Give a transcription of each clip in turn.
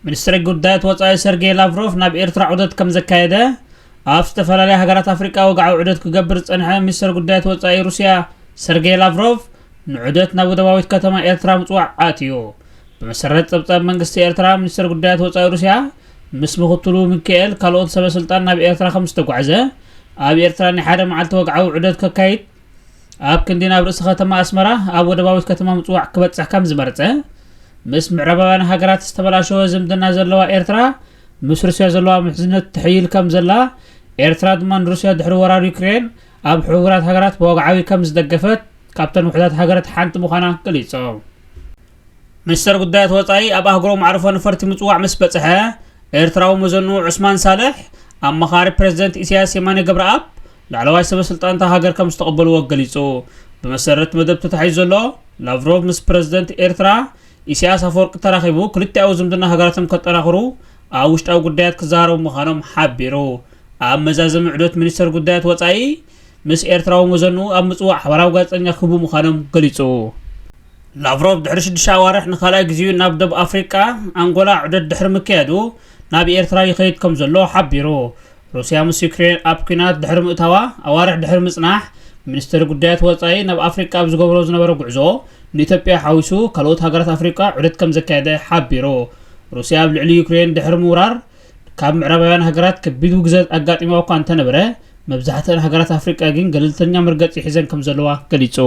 ሚኒስትር ጉዳያት ወፃኢ ሰርጌይ ላቭሮቭ ናብ ኤርትራ ዑደት ከም ዘካየደ ኣብ ዝተፈላለዩ ሃገራት ኣፍሪቃ ወግዓዊ ዑደት ክገብር ጸንሐ ሚኒስትር ጉዳያት ወፃኢ ሩስያ ሰርጌይ ላቭሮቭ ንዑደት ናብ ወደባዊት ከተማ ኤርትራ ምጽዋዕ ኣትዩ በመሰረት ጸብጻብ መንግስቲ ኤርትራ ሚኒስትር ጉዳያት ወፃኢ ሩስያ ምስ ምክትሉ ሚካኤል ካልኦት ሰበስልጣን ናብ ኤርትራ ከም ዝተጓዓዘ ኣብ ኤርትራ ንሓደ መዓልቲ ወግዓዊ ዑደት ከካይድ ኣብ ክንዲ ናብ ርእሲ ከተማ ኣስመራ ኣብ ወደባዊት ከተማ ምጽዋዕ ክበጽሕ ከም ዝመርጸ ምስ ምዕራባውያን ሃገራት ዝተበላሸወ ዝምድና ዘለዋ ኤርትራ ምስ ሩስያ ዘለዋ ምሕዝነት ትሕይል ከም ዘላ ኤርትራ ድማ ንሩስያ ድሕሪ ወራር ዩክሬን ኣብ ሕቡራት ሃገራት በወግዓዊ ከም ዝደገፈት ካብተን ውሕዳት ሃገራት ሓንቲ ምዃና ገሊጾም ሚኒስትር ጉዳያት ወፃኢ ኣብ ኣህጉሮ ማዕርፎ ነፈርቲ ምጽዋዕ ምስ በጽሐ ኤርትራዊ መዘኑ ዑስማን ሳልሕ ኣማኻሪ ፕሬዝደንት ኢሳያስ የማነ ገብረኣብ ላዕለዋይ ሰበስልጣን ሃገር ከም ዝተቐበልዎ ገሊጹ በመሰረት መደብ ተታሒዙ ዘሎ ላቭሮቭ ምስ ፕሬዝደንት ኤርትራ ኢሳያስ አፈወርቂ ተራኺቡ ክልቲኣዊ ዝምድና ሃገራቶም ከጠናኽሩ ኣብ ውሽጣዊ ጉዳያት ክዛረቡ ምዃኖም ሓቢሩ ኣብ መዛዘሚ ዑደት ሚኒስትር ጉዳያት ወፃኢ ምስ ኤርትራዊ መዘኑ ኣብ ምጽዋዕ ሓበራዊ ጋዜጠኛ ክህቡ ምዃኖም ገሊጹ ላቭሮቭ ድሕሪ 6 ኣዋርሕ ንኻልኣይ ግዜኡ ናብ ደቡብ ኣፍሪቃ አንጎላ ዑደት ድሕሪ ምክያዱ ናብ ኤርትራ ይኸይድ ከም ዘሎ ሓቢሩ ሩስያ ምስ ዩክሬን ኣብ ኩናት ድሕሪ ምእታዋ ኣዋርሕ ድሕሪ ምጽናሕ ሚኒስትር ጉዳያት ወፃኢ ናብ ኣፍሪቃ ኣብ ዝገብሮ ዝነበረ ጉዕዞ ንኢትዮጵያ ሓዊሱ ካልኦት ሃገራት ኣፍሪቃ ዑደት ከም ዘካየደ ሓቢሩ ሩስያ ኣብ ልዕሊ ዩክሬን ድሕሪ ምውራር ካብ ምዕራባውያን ሃገራት ከቢድ ውግዘት ኣጋጢምዋ እኳ እንተነበረ መብዛሕትአን ሃገራት ኣፍሪቃ ግን ገለልተኛ መርገፂ ሒዘን ከም ዘለዋ ገሊጹ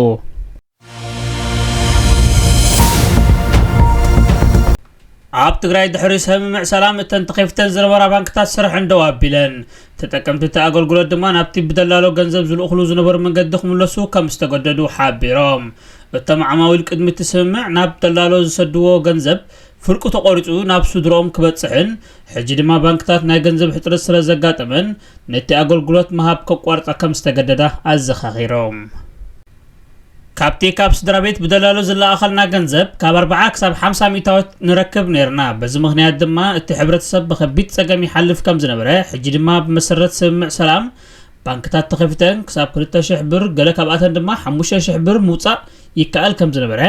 ኣብ ትግራይ ድሕሪ ስምምዕ ሰላም እተን ተኸፊተን ዝነበራ ባንክታት ስራሕ እንደው ኣቢለን ተጠቀምቲ ኣገልግሎት ድማ ናብቲ ብደላሎ ገንዘብ ዝልእኽሉ ዝነበሩ መንገዲ ክምለሱ ከም ዝተገደዱ ሓቢሮም እቶም ዓማዊል ቅድሚ እቲ ስምምዕ ናብ ደላሎ ዝሰድዎ ገንዘብ ፍርቁ ተቆሪጹ ናብ ስድሮም ክበጽሕን ሕጂ ድማ ባንክታት ናይ ገንዘብ ሕጥረት ስለ ዘጋጠመን ነቲ ኣገልግሎት መሃብ ከቋርጻ ከም ዝተገደዳ ኣዘኻኺሮም ካብቲ ካብ ስድራ ቤት ብደላሎ ዝለኣኸልና ገንዘብ ካብ 40 ክሳብ 50 ሚታወት ንረክብ ነርና በዚ ምኽንያት ድማ እቲ ሕብረተሰብ ብከቢድ ጸገም ይሓልፍ ከም ዝነበረ ሕጂ ድማ ብመሰረት ስምምዕ ሰላም ባንክታት ተኸፊተን ክሳብ 2000 ብር ገለ ካብኣተን ድማ 5000 ብር ምውጻእ ይከኣል ከም ዝነበረ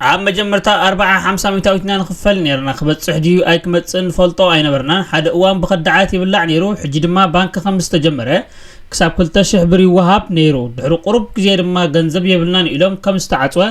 ኣብ መጀመርታ 40-50 ሚታዊትና ንኽፈል ነርና ክበጽሕ ድዩ ኣይክመጽእን ፈልጦ ኣይነበርናን ሓደ እዋን ብኸዳዓት ይብላዕ ነይሩ ሕጂ ድማ ባንክ ከም ዝተጀመረ ክሳብ 2000 ብር ይወሃብ ነይሩ ድሕሪ ቁሩብ ግዜ ድማ ገንዘብ የብልናን ኢሎም ከም ዝተዓጽወ